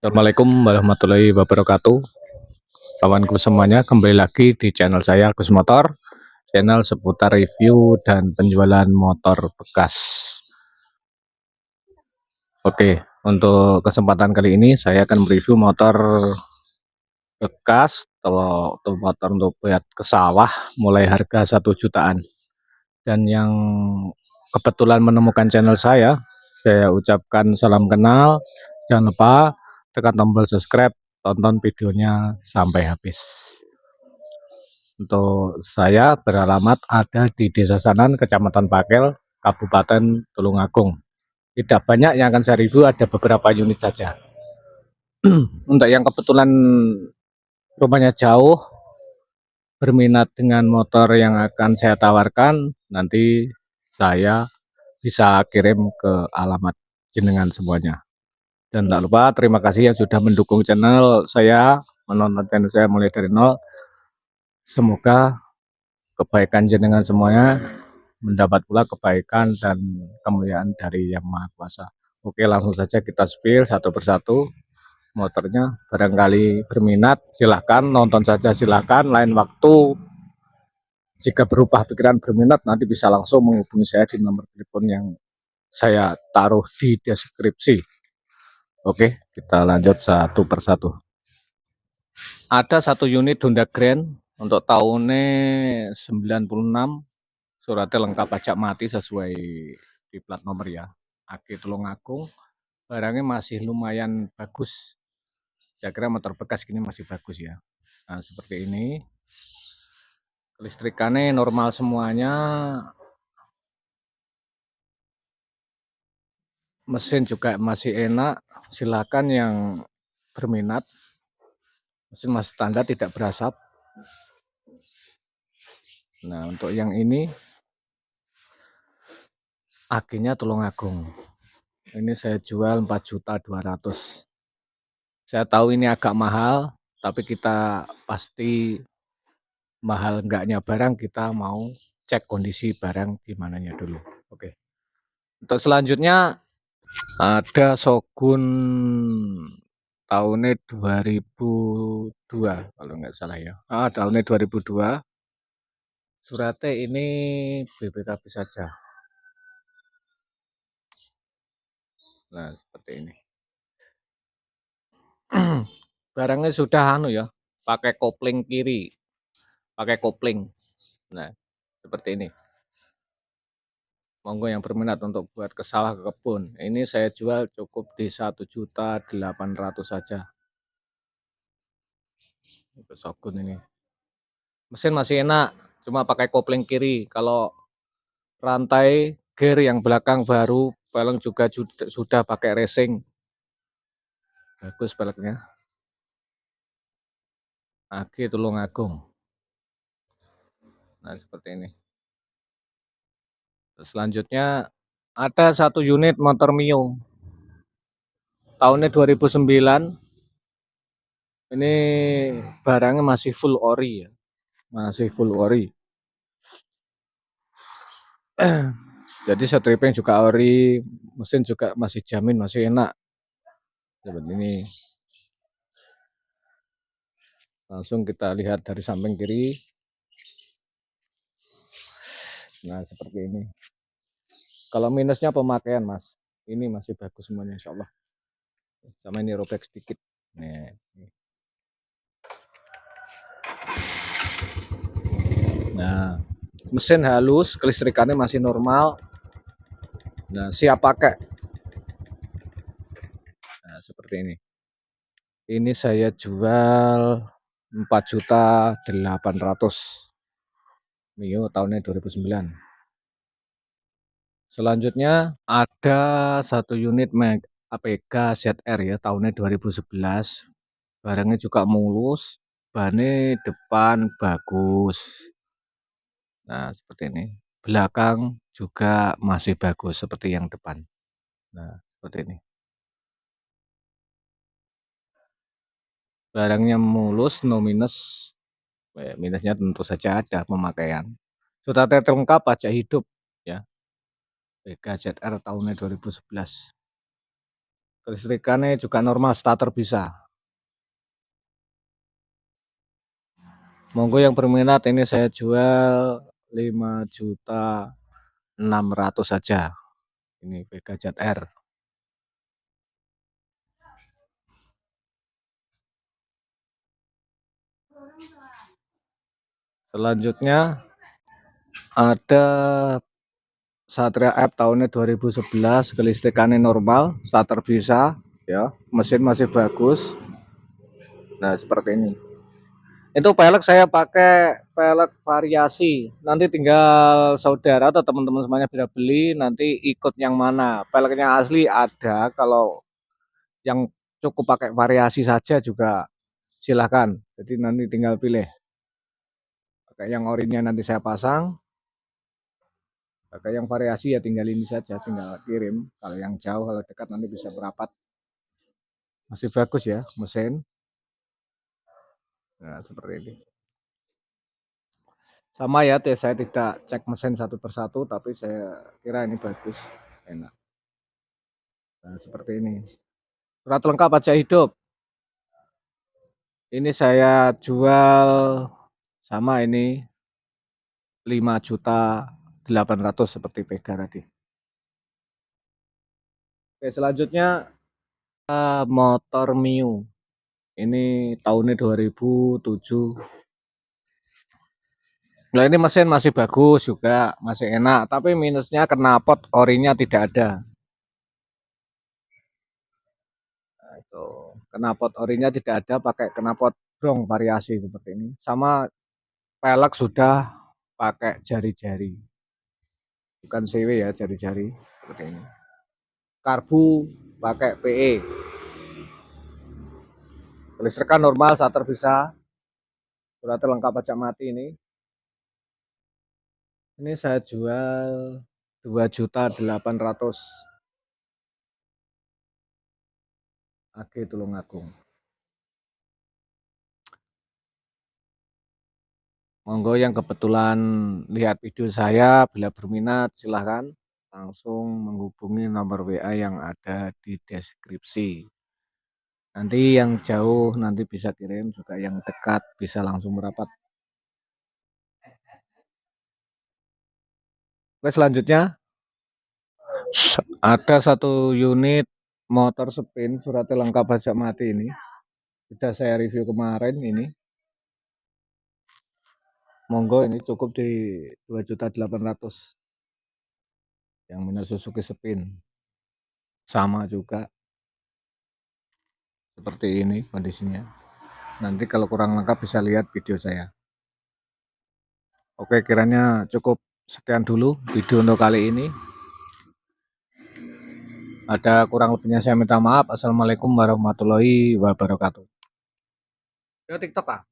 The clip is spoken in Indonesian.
Assalamualaikum warahmatullahi wabarakatuh. Kawanku semuanya, kembali lagi di channel saya Gus Motor, channel seputar review dan penjualan motor bekas. Oke, untuk kesempatan kali ini saya akan mereview motor bekas atau motor untuk buat ke sawah mulai harga 1 jutaan. Dan yang kebetulan menemukan channel saya ucapkan salam kenal. Jangan lupa tekan tombol subscribe, tonton videonya sampai habis. Untuk saya beralamat ada di Desa Sanan, Kecamatan Pakel, Kabupaten Tulungagung. Tidak banyak yang akan saya review, ada beberapa unit saja. Untuk yang kebetulan rumahnya jauh, berminat dengan motor yang akan saya tawarkan, nanti saya bisa kirim ke alamat jenengan semuanya. Dan tak lupa terima kasih yang sudah mendukung channel saya, menonton channel saya mulai dari nol. Semoga kebaikan jenengan semuanya mendapat pula kebaikan dan kemuliaan dari Yang Maha Kuasa. Oke, langsung saja kita spill satu persatu motornya. Barangkali berminat silahkan nonton saja, silahkan. Lain waktu jika berubah pikiran berminat nanti bisa langsung menghubungi saya di nomor telepon yang saya taruh di deskripsi. Oke, kita lanjut satu persatu. Ada satu unit Honda Grand untuk tahunnya 96, suratnya lengkap pajak mati sesuai di plat nomor ya. Aki Tulungagung, barangnya masih lumayan bagus. Saya kira motor bekas gini masih bagus ya. Nah, seperti ini. Kelistrikannya normal semuanya. Mesin juga masih enak. Silakan yang berminat. Mesin masih standar, tidak berasap. Nah, untuk yang ini akinya Tulungagung. Ini saya jual 4.200.000. Saya tahu ini agak mahal, tapi kita pasti mahal enggaknya barang kita mau cek kondisi barang gimananya dulu. Oke. Untuk selanjutnya ada Shogun tahunnya 2002 kalau nggak salah ya. Tahunnya 2002. Suratnya ini BPKB saja. Nah, seperti ini. Barangnya sudah ya, pakai kopling kiri, pakai kopling. Nah, seperti ini. Monggo yang berminat untuk buat ke sawah, ke kebun. Ini saya jual cukup di 1.800.000 saja. Untuk Shogun ini. Mesin masih enak, cuma pakai kopling kiri. Kalau rantai gear yang belakang baru, pelek juga sudah pakai racing. Bagus peleknya. Aki Tulungagung. Nah, seperti ini. Selanjutnya ada satu unit motor Mio. Tahunnya 2009. Ini barangnya masih full ori ya. Masih full ori. Jadi stripping juga ori, mesin juga masih jamin, masih enak. Seperti ini. Langsung kita lihat dari samping kiri. Nah, seperti ini. Kalau minusnya pemakaian, Mas. Ini masih bagus semuanya, insya Allah. Sama ini robek sedikit. Nah, mesin halus, kelistrikannya masih normal. Nah, siap pakai. Nah, seperti ini. Ini saya jual 4.800.000. Mio tahunnya 2009. Selanjutnya ada satu unit APG ZR ya, tahunnya 2011. Barangnya juga mulus, bannya depan bagus. Nah, seperti ini. Belakang juga masih bagus seperti yang depan. Nah, seperti ini. Barangnya mulus, no minus. Minusnya tentu saja ada pemakaian. Sudah terlengkap pajak hidup ya. APG ZR tahunnya 2011. Kelistrikannya juga normal, starter bisa. Monggo yang berminat, ini saya jual 5.600.000 saja. Ini Vega Jet R. Selanjutnya ada Satria F tahunnya 2011, kelistrikannya normal, starter bisa, ya, mesin masih bagus. Nah, seperti ini. Itu pelek saya pakai pelek variasi. Nanti tinggal saudara atau teman-teman semuanya bisa beli, nanti ikut yang mana. Peleknya asli ada, kalau yang cukup pakai variasi saja juga silahkan. Jadi nanti tinggal pilih. Pakai yang orinya nanti saya pasang. Pakai yang variasi ya tinggal ini saja, tinggal kirim. Kalau yang jauh, kalau dekat nanti bisa berapat. Masih bagus ya mesin. Nah, seperti ini. Sama ya, saya tidak cek mesin satu persatu, tapi saya kira ini bagus, enak. Nah, seperti ini. Surat lengkap pajak hidup. Ini saya jual sama ini 5.800.000 seperti Vega tadi. Oke, selanjutnya motor Mio. Ini tahunnya 2007. Nah, ini mesin masih bagus juga, masih enak, tapi minusnya knalpot orinya tidak ada. Nah, itu knalpot orinya tidak ada, pakai knalpot brong variasi seperti ini. Sama pelek sudah pakai jari-jari, bukan CW ya, jari-jari seperti ini. Karbu pakai PE. Kelistrikan normal, starter bisa. Suratnya lengkap pajak mati ini. Ini saya jual 2.800.000 AG Tulungagung. Monggo yang kebetulan lihat video saya, bila berminat silahkan langsung menghubungi nomor WA yang ada di deskripsi. Nanti yang jauh nanti bisa kirim, juga yang dekat bisa langsung merapat. Oke, selanjutnya ada satu unit motor spin, suratnya lengkap pajak mati ini. Sudah saya review kemarin ini. Monggo ini cukup di 2.800.000. Yang minus Suzuki Spin. Sama juga. Seperti ini kondisinya. Nanti kalau kurang lengkap bisa lihat video saya. Oke, kiranya cukup sekian dulu video untuk kali ini. Ada kurang lebihnya saya minta maaf. Assalamualaikum warahmatullahi wabarakatuh. Yo TikTok ah.